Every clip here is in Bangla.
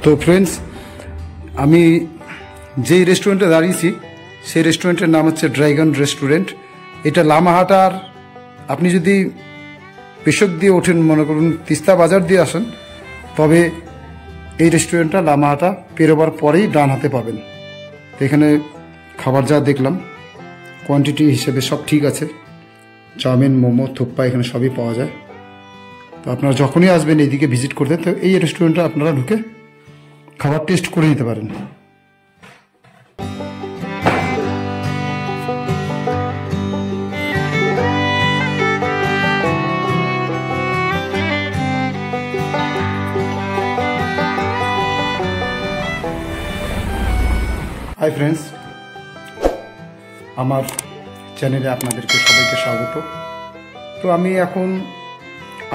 তো ফ্রেন্ডস, আমি যেই রেস্টুরেন্টে দাঁড়িয়েছি সেই রেস্টুরেন্টের নাম হচ্ছে ড্রাগন রেস্টুরেন্ট। এটা লামাহাটার, আপনি যদি পেশক দিয়ে ওঠেন, মনে করুন তিস্তা বাজার দিয়ে আসেন, তবে এই রেস্টুরেন্টটা লামাহাটা পেরোবার পরেই ডান হাতে পাবেন। তো এখানে খাবার যা দেখলাম কোয়ান্টিটি হিসেবে সব ঠিক আছে। চাউমিন, মোমো, থুপ্পা এখানে সবই পাওয়া যায়। তো আপনারা যখনই আসবেন এইদিকে ভিজিট করতে, তো এই রেস্টুরেন্টে আপনারা ঢুকে খাবার টেস্ট করে নিতে পারেন। হাই ফ্রেন্ডস, আমার চ্যানেলে আপনাদেরকে সবাইকে স্বাগত। তো আমি এখন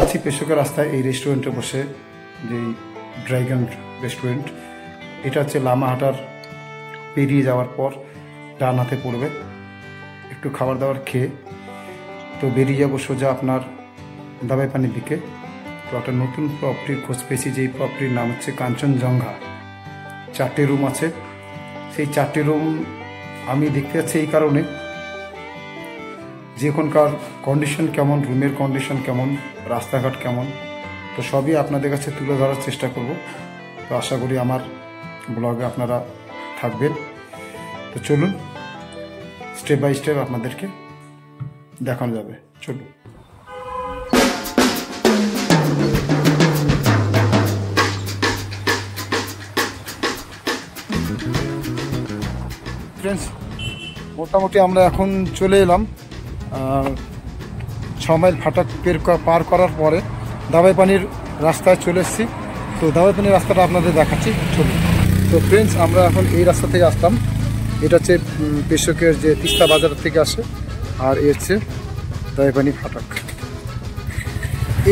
আছি পেশকের রাস্তায় এই রেস্টুরেন্টে বসে, যে ড্রাগন রেস্টুরেন্ট। এটা হচ্ছে লামাহাটার পেরিয়ে যাওয়ার পর ডান হাতে পড়বে। একটু খাবার দাবার খেয়ে তো বেরিয়ে যাবো সোজা আপনার দাবাইপানির দিকে। তো একটা নতুন প্রপার্টির খোঁজ পেয়েছি, যেই প্রপার্টির নাম হচ্ছে কাঞ্চনজঙ্ঘা। 4টে রুম আছে। সেই 4টে রুম আমি দেখতে যাচ্ছি এই কারণে যে এখানকার কন্ডিশন কেমন, রুমের কন্ডিশন কেমন, রাস্তাঘাট কেমন, তো সবই আপনাদের কাছে তুলে ধরার চেষ্টা করব। তো আশা করি আমার ব্লগে আপনারা থাকবেন। তো চলুন স্টেপ বাই স্টেপ আপনাদেরকে দেখানো যাবে। চলুন। ফ্রেন্ডস, মোটামুটি আমরা এখন চলে এলাম 6 মাইল ফাটক পার করার পরে দাবাইপানির রাস্তায় চলে এসেছি। তো দাবাইপানির রাস্তাটা আপনাদের দেখাচ্ছি, চলুন। তো ফ্রেন্ডস, আমরা এখন এই রাস্তা থেকে আসতাম। এটা হচ্ছে পেশকের যে তিস্তা বাজার থেকে আসে, আর এ হচ্ছে দাবাইপানি ফাটক।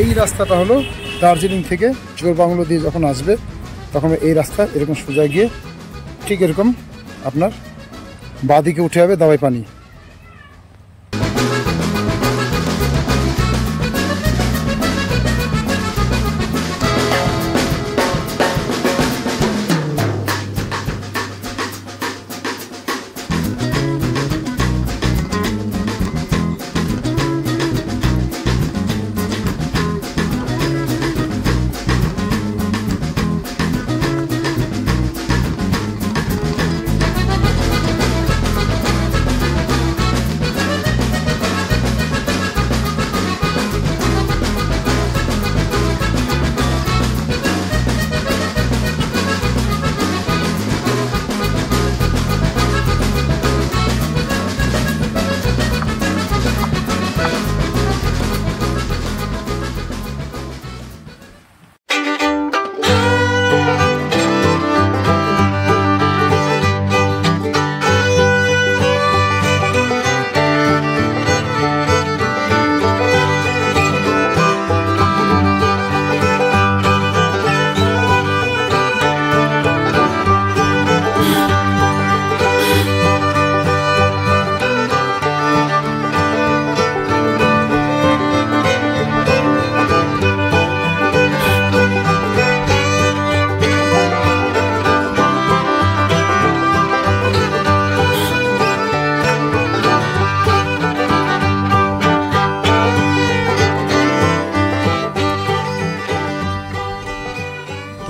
এই রাস্তাটা হলো দার্জিলিং থেকে জোরবাংলো দিয়ে যখন আসবে তখন এই রাস্তা এরকম সোজা গিয়ে ঠিক এরকম আপনার বাঁদিকে উঠে যাবে দাবাইপানি।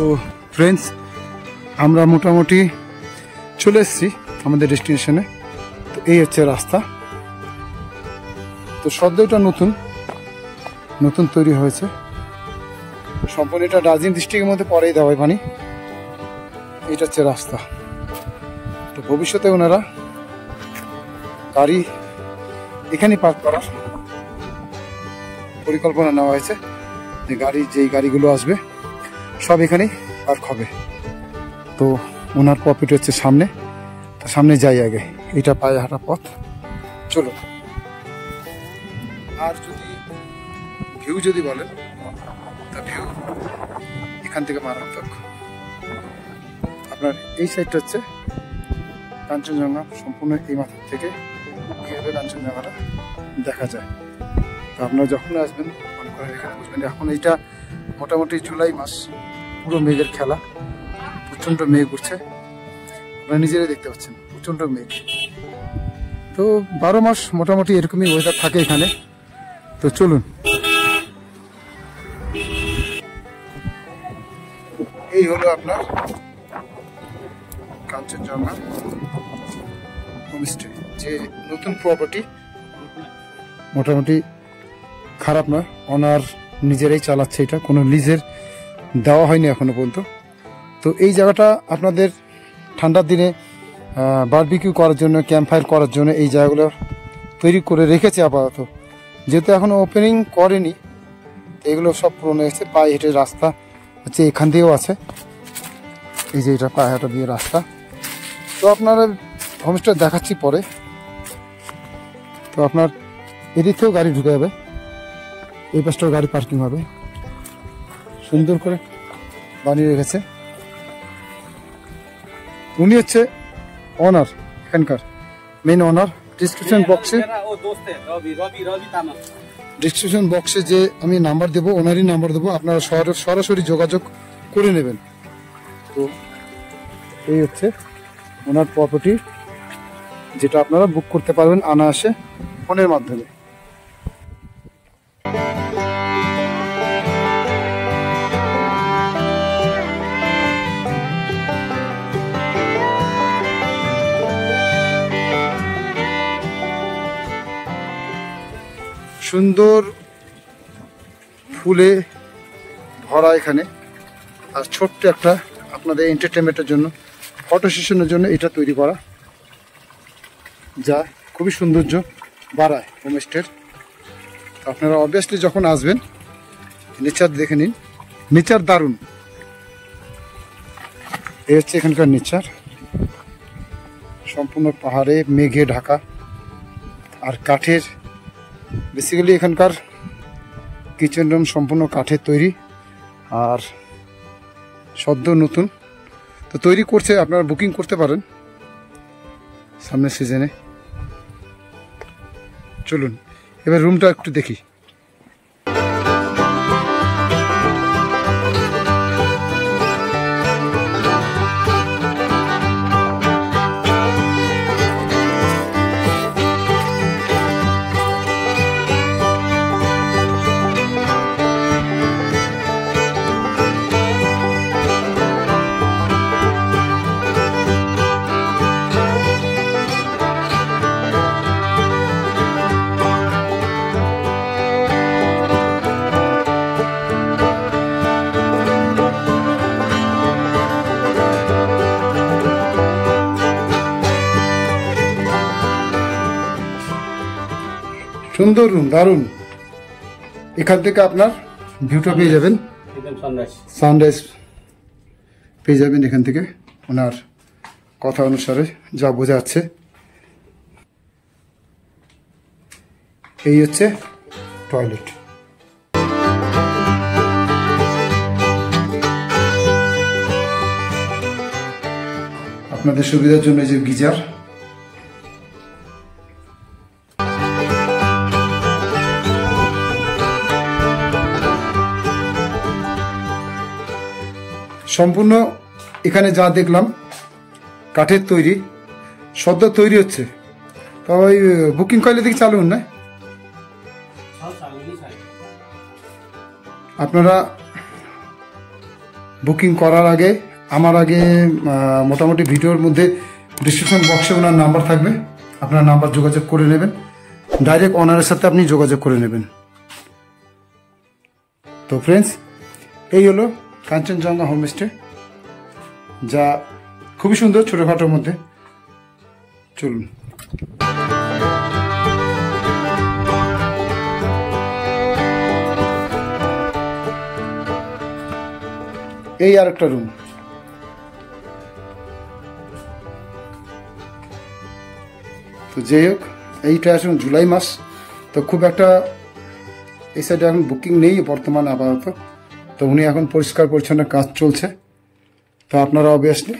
তো ফ্রেন্ডস, আমরা মোটামুটি চলে এসেছি আমাদের ডেস্টিনেশনে। তো এই হচ্ছে রাস্তা। তো সদ্যটা নতুন তৈরি হয়েছে। সম্পূর্ণ এটা দার্জিলিং ডিস্ট্রিক্টের মধ্যে পরেই দাবাইপানি। এটা হচ্ছে রাস্তা। তো ভবিষ্যতে ওনারা গাড়ি এখানে পার্ক করার পরিকল্পনা নেওয়া হয়েছে, যে যেই গাড়িগুলো আসবে সব এখানেই পার্ক হবে। তো ওনার প্রপার্টি হচ্ছে সামনে। তো সামনে যাই আগে, এটা পায়ে হাঁটা পথ। চলো। আর ভিউ যদি বলেন, তা ভিউ এখান থেকে মারাত্মক। আপনার এই সাইডটা হচ্ছে কাঞ্চনজঙ্ঘা, সম্পূর্ণ এই মাথার থেকে কীভাবে কাঞ্চনজঙ্ঘাটা দেখা যায়। তো আপনারা যখন আসবেন মনে করেন এখানে বুঝবেন। এখন এইটা মোটামুটি জুলাই মাস, পুরো মেঘের খেলা। প্রচণ্ড মেঘ উঠছে, আপনারা নিজেরাই দেখতে পাচ্ছেন প্রচণ্ড মেঘ। তো 12 মাস মোটামুটি এরকমই ওয়েদার থাকে এখানে। তো চলুন, এই হলো আপনার কাঞ্চনজঙ্ঘা হোমস্টে, যে নতুন প্রপার্টি, মোটামুটি খারাপ না, ওনার নিজেরাই চালাচ্ছে, এটা কোনো লিজের দেওয়া হয়নি এখনো পর্যন্ত। তো এই জায়গাটা আপনাদের ঠান্ডার দিনে বারবিকিউ করার জন্য, ক্যাম্প ফায়ার করার জন্য এই জায়গাগুলো তৈরি করে রেখেছে আপাতত, যেহেতু এখনো ওপেনিং করেনি। এগুলো সব পুরনো এসেছে। পায়ে হেঁটে রাস্তা হচ্ছে, এখান দিয়েও আছে, এই যে এটা পায়ে হাঁটা দিয়ে রাস্তা। তো আপনারা হোমস্টে দেখাচ্ছি পরে। তো আপনার এদিক থেকেও গাড়ি ঢুকে যাবে, এই পাশটাও গাড়ি পার্কিং হবে, সুন্দর করে বানিয়ে রেখেছে। উনি হচ্ছে অনার, এখানকার মেন অনার। ডিসক্রিপশন বক্সে যে আমি নাম্বার দেবো, ওনারই নাম্বার দেবো, আপনারা সরাসরি যোগাযোগ করে নেবেন। তো এই হচ্ছে ওনার প্রপার্টি, যেটা আপনারা বুক করতে পারবেন অনায়াসে ফোনের মাধ্যমে। সুন্দর ফুলে ভরা এখানে, আর ছোট্ট একটা আপনাদের এন্টারটেনমেন্টের জন্য, ফটো সেশনের জন্য এটা তৈরি করা, যা খুবই সৌন্দর্য বাড়ায় হোমস্টের। আপনারা অবভিয়াসলি যখন আসবেন নেচার দেখে নিন, নেচার দারুণ। এই হচ্ছে এখানকার নেচার, সম্পূর্ণ পাহাড়ে মেঘে ঢাকা, আর কাঠের, বেসিক্যালি এখানকার কিচেন রুম সম্পূর্ণ কাঠের তৈরি, আর সদ্য নতুন। তো তৈরি করছে, আপনারা বুকিং করতে পারেন সামনের সিজনে। চলুন এবার রুমটা একটু দেখি। সুন্দর রুম, দারুণ। এখান থেকে আপনার ভিউটা পেয়ে যাবেন, সানরাইজ পেয়ে যাবেন এখান থেকে, ওনার কথা অনুসারে যা বোঝা যাচ্ছে। এই হচ্ছে টয়লেট। আপনাদের সুবিধার জন্য এই যে গিজার, সম্পূর্ণ এখানে যা দেখলাম কাঠের তৈরি, সদ্য তৈরি হচ্ছে। তো ওই বুকিং করলে দেখি চালু না, আপনারা বুকিং করার আগে, আমার আগে মোটামুটি ভিডিওর মধ্যে ডিসক্রিপশন বক্সে ওনার নাম্বার থাকবে, আপনার নাম্বার যোগাযোগ করে নেবেন, ডাইরেক্ট ওনারের সাথে আপনি যোগাযোগ করে নেবেন। তো ফ্রেন্ডস, এই হলো কাঞ্চনজঙ্ঘা হোমস্টে, যা খুবই সুন্দর ছোটখাটোর মধ্যে। চলুন এই আর একটা রুম। তো যাই হোক, এইটা এখন জুলাই মাস, তো খুব একটা এই সাইডে এখন বুকিং নেই বর্তমানে আপাতত। তো উনি এখন পরিষ্কার পরিচ্ছন্ন কাজ চলছে, তো আপনারা অবভিয়াসলি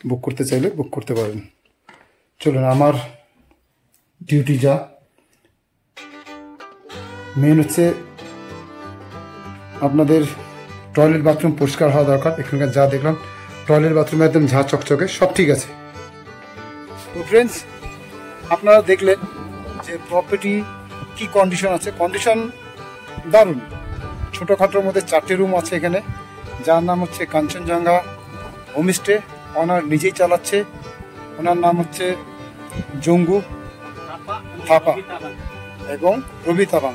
বুক করতে চাইলে বুক করতে পারেন। চলুন, আমার ডিউটি যা মেন হচ্ছে আপনাদের টয়লেট বাথরুম পরিষ্কার হওয়া দরকার। এখানকার যা দেখলাম টয়লেট বাথরুম একদম ঝা চকচকে, সব ঠিক আছে। তো ফ্রেন্ডস, আপনারা দেখলেন যে প্রপার্টি কি কন্ডিশন আছে। কন্ডিশন দারুণ। ছোটোখাটোর মধ্যে 4টে রুম আছে এখানে, যার নাম হচ্ছে কাঞ্চনজঙ্ঘা হোমস্টে। ওনার নিজেই চালাচ্ছে, ওনার নাম হচ্ছে জঙ্গু থাপা এবং রবি তাবাং।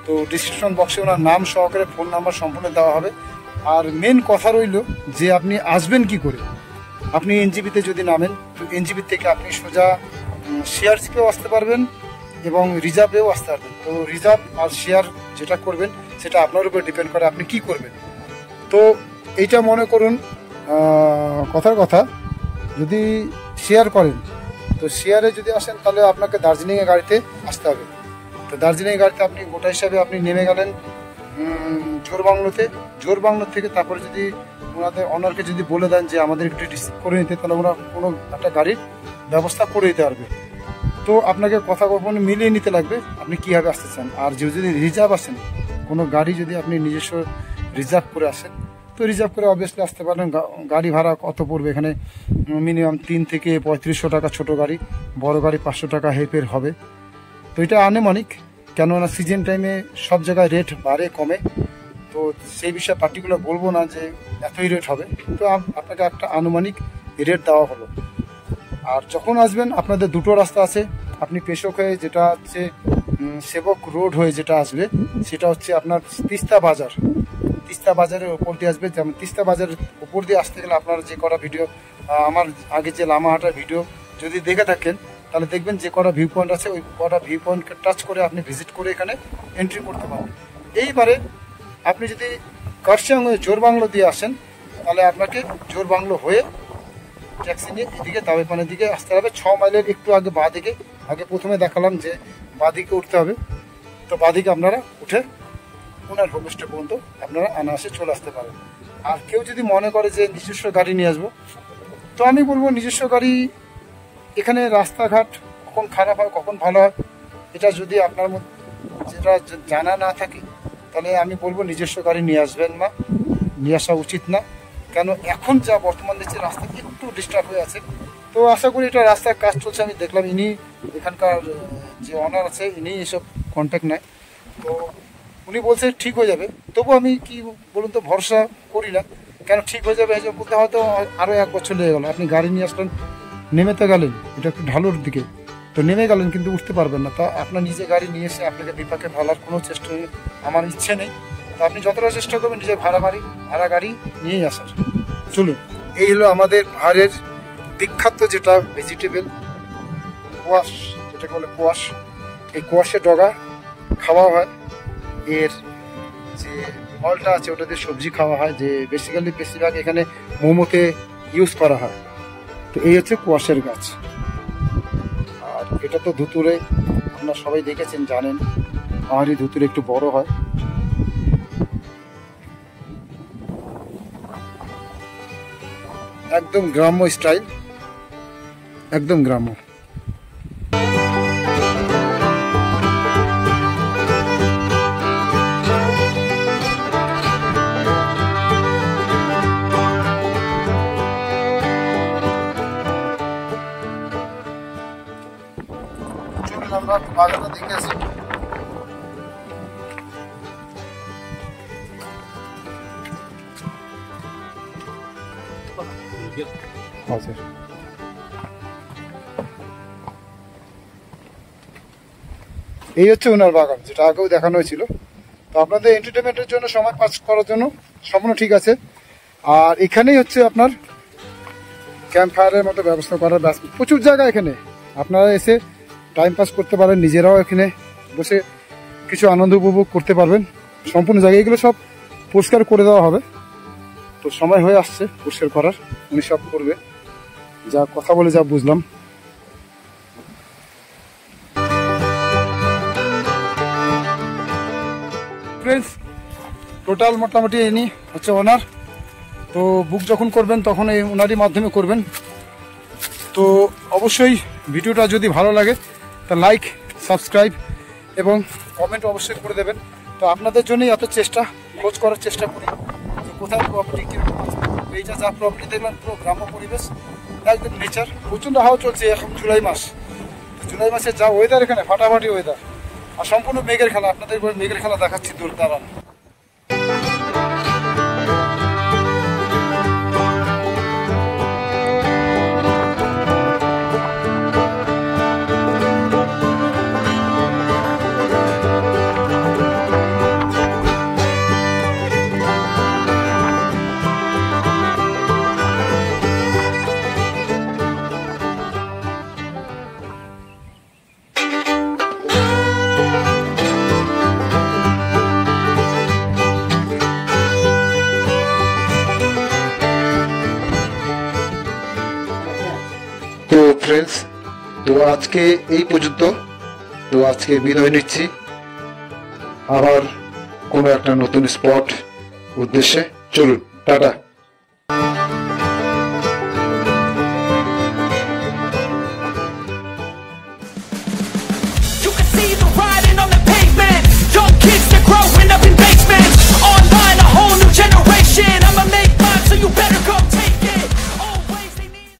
তো ডিসক্রিপশন বক্সে ওনার নাম সহকারে ফোন নাম্বার সম্পূর্ণ দেওয়া হবে। আর মেন কথা রইল যে আপনি আসবেন কি করে। আপনি এনজিপিতে যদি নামেন, তো এনজিপি থেকে আপনি সোজা শেয়ারসিপেও আসতে পারবেন এবং রিজার্ভেও আসতে পারবেন। তো রিজার্ভ আর শেয়ার যেটা করবেন সেটা আপনার উপর ডিপেন্ড করে আপনি কি করবেন। তো এইটা মনে করুন, কথার কথা, যদি শেয়ার করেন, তো শেয়ারে যদি আসেন তাহলে আপনাকে দার্জিলিংয়ে গাড়িতে আসতে হবে। তো দার্জিলিংয়ে গাড়িতে আপনি গোটা হিসাবে আপনি নেমে গেলেন জোরবাংলোতে। জোরবাংলো থেকে তারপরে যদি ওনাদের অনারকে যদি বলে দেন যে আমাদের একটু রিসিভ করে নিতে, তাহলে ওরা কোনো একটা গাড়ির ব্যবস্থা করে দিতে পারবে। তো আপনাকে কথা গোপন মিলিয়ে নিতে লাগবে আপনি কীভাবে আসতে চান। আর যদি রিজার্ভ আসেন, কোনো গাড়ি যদি আপনি নিজস্ব রিজার্ভ করে আসেন, তো রিজার্ভ করে অবভিয়াসলি আসতে পারবেন। গাড়ি ভাড়া কত পড়বে এখানে? মিনিমাম 3 থেকে 3500 টাকা ছোটো গাড়ি, বড় গাড়ি 500 টাকা হেল্পের হবে। তো এটা আনুমানিক, কেননা সিজন টাইমে সব জায়গায় রেট বাড়ে কমে। তো সেই বিষয়ে পার্টিকুলার বলবো না যে এতই রেট হবে, তো আপনাকে একটা আনুমানিক রেট দেওয়া হলো। আর যখন আসবেন আপনাদের দুটো রাস্তা আছে। আপনি পেশক হয়ে, যেটা হচ্ছে সেবক রোড হয়ে যেটা আসবে, সেটা হচ্ছে আপনার তিস্তা বাজার। তিস্তা বাজারের ওপর দিয়ে আসবে। যেমন তিস্তা বাজারের ওপর দিয়ে আসতে গেলে আপনারা যে কটা ভিডিও, আমার আগে যে লামাহাটার ভিডিও যদি দেখে থাকেন, তাহলে দেখবেন যে কটা ভিউ পয়েন্ট আছে, ওই কটা ভিউ পয়েন্টকে টাচ করে আপনি ভিজিট করে এখানে এন্ট্রি করতে পারবেন। এইবারে আপনি যদি কার্শিয়াং হয়ে জোরবাংলো দিয়ে আসেন, তাহলে আপনাকে জোরবাংলো হয়ে ট্যাক্সি নিয়ে এদিকে দাবেপানের দিকে আসতে হবে। 6 মাইলের একটু আগে বাঁ দিকে, আগে প্রথমে দেখালাম যে বাঁ দিকে উঠতে হবে। তো বাঁ দিকে আপনারা উঠে ওনার হোমস্টে পর্যন্ত আপনারা অনায়াসে চলে আসতে পারেন। আর কেউ যদি মনে করে যে নিজস্ব গাড়ি নিয়ে আসবো, তো আমি বলবো নিজস্ব গাড়ি, এখানে রাস্তাঘাট কখন খারাপ হয় কখন ভালো হয় এটা যদি আপনার যেটা জানা না থাকে, তাহলে আমি বলবো নিজস্ব গাড়ি নিয়ে আসবেন না, নিয়ে আসা উচিত না। কেন এখন যা বর্তমান দেশে রাস্তা একটু ডিস্টার্ব হয়ে আছে। তো আশা করি এটা রাস্তার কাজ চলছে, আমি দেখলাম ইনি এখানকার যে অনার আছে ইনি এসব কন্ট্যাক্ট নেয়। তো উনি বলছে ঠিক হয়ে যাবে। তবু আমি কি বলুন তো ভরসা করি না, কেন ঠিক হয়ে যাবে বলতে হয়তো আরও 1 বছর লেগে গেলো। আপনি গাড়ি নিয়ে আসলেন, নেমে তো গেলেন, এটা একটু ঢালুর দিকে, তো নেমে গেলেন কিন্তু উঠতে পারবেন না। তা আপনার নিজে গাড়ি নিয়ে এসে আপনাকে বিপাকে ফেলার কোনো চেষ্টা আমার ইচ্ছে নেই। তো আপনি যতটা চেষ্টা করবেন নিজের ভাড়া গাড়ি নিয়েই আসার। চলুন, এই হলো আমাদের পাহাড়ের বিখ্যাত যেটা ভেজিটেবল কোয়াশ, যেটাকে বলে কোয়াশ। এই কোয়াশের ডগা খাওয়া হয়। এর যে ফলটা আছে ওটা দিয়ে সবজি খাওয়া হয়, যে বেশিরভাগ এখানে মোমোতে ইউজ করা হয়। তো এই হচ্ছে কোয়াশের গাছ। আর এটা তো ধুতুরে, আপনারা সবাই দেখেছেন, জানেন পাহাড়ি ধুতুরে একটু বড় হয়। একদম গ্রাম্য স্টাইল, একদম গ্রাম্য। আমরা বাগানটা দেখে আসি। আচ্ছা, এই হচ্ছে ওনার বাগান, যেটা আগেও দেখানো হয়েছিল। তো আপনাদের এন্টারটেনমেন্টের জন্য, সময় পাস করার জন্য সম্পূর্ণ ঠিক আছে। আর এখানেই হচ্ছে আপনার ক্যাম্প ফায়ারের মতো ব্যবস্থা করার প্রচুর জায়গা এখানে। আপনারা এসে টাইম পাস করতে পারেন, নিজেরাও এখানে বসে কিছু আনন্দ উপভোগ করতে পারবেন। সম্পূর্ণ জায়গা এগুলো সব পরিষ্কার করে দেওয়া হবে। তো সময় হয়ে আসছে পরিষ্কার করার, উনি সব করবে, যা কথা বলে যা বুঝলাম। ফ্রেন্ডস, টোটাল মোটামুটি ইনি হচ্ছে ওনার। তো বুক যখন করবেন তখন এই ওনারই মাধ্যমে করবেন। তো অবশ্যই ভিডিওটা যদি ভালো লাগে তা লাইক, সাবস্ক্রাইব এবং কমেন্ট অবশ্যই করে দেবেন। তো আপনাদের জন্যই এত চেষ্টা, খোঁজ করার চেষ্টা করি। কোথায় প্রপার্টি কিরকম আছে। এইটা যা প্রপার্টি দেখলাম পুরো গ্রাম্য পরিবেশ, একদম নেচার। প্রচণ্ড হাওয়া চলছে এখন জুলাই মাস। জুলাই মাসে যা ওয়েদার এখানে ফাটাফাটি ওয়েদার, আর সম্পূর্ণ মেঘের খেলা। আপনাদের মেঘের খেলা দেখাচ্ছি, দূর দাঁড়ান। তো ফ্রেন্ডস, তো আজকে এই পর্যন্ত। তো আজকে বিদায় নিচ্ছি, আবার কোনো একটা নতুন স্পট উদ্দেশ্যে। চলুন, টাটা।